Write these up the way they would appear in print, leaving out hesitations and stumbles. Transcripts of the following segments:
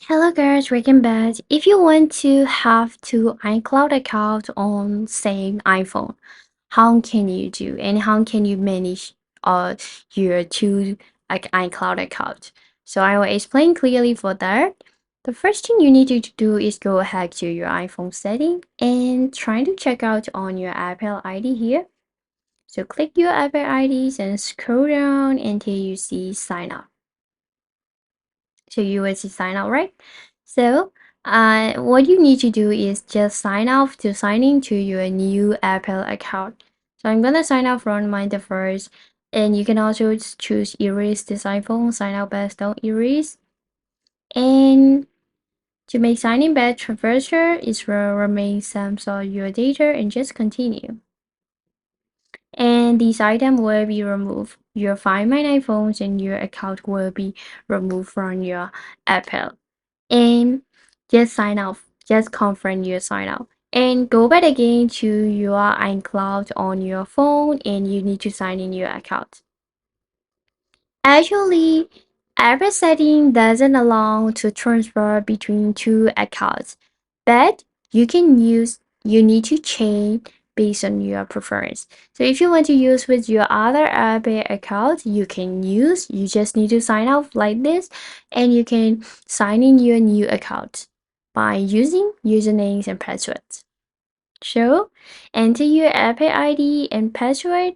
Hello guys, welcome back. If you want to have two iCloud accounts on same iPhone, how can you do and how can you manage your two iCloud accounts? So I will explain clearly for that. The first thing you need to do is go ahead to your iPhone setting and try to check out on your Apple ID here. So click your Apple IDs and scroll down until you see sign up. So you will see sign up, right? So what you need to do is just sign up to sign into your new Apple account. So I'm gonna sign up from my device, and you can also choose erase this iPhone, sign out best, don't erase. And to make signing back transfer is remain some of your data and just continue. And these items will be removed. Your Find My iPhones and your account will be removed from your Apple. And just sign out, just confirm your sign out. And go back again to your iCloud on your phone and you need to sign in your account. Actually, every setting doesn't allow to transfer between two accounts, but you need to change based on your preference. So if you want to use with your other Apple account, you can use, you just need to sign out like this and you can sign in your new account by using usernames and passwords. So enter your Apple ID and password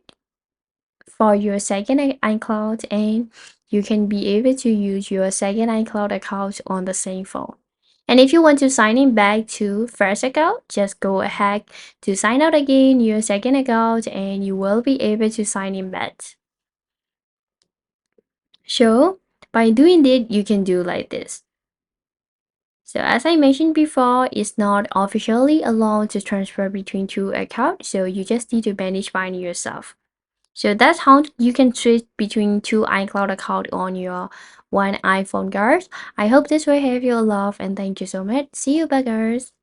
for your second iCloud and you can be able to use your second iCloud account on the same phone. And if you want to sign in back to first account, just go ahead to sign out again your second account and you will be able to sign in back. So by doing that, you can do like this. So as I mentioned before, it's not officially allowed to transfer between two accounts, so you just need to manage by yourself. So that's how you can switch between two iCloud accounts on your one iPhone, guys. I hope this will help you a lot and thank you so much. See you, bye, guys.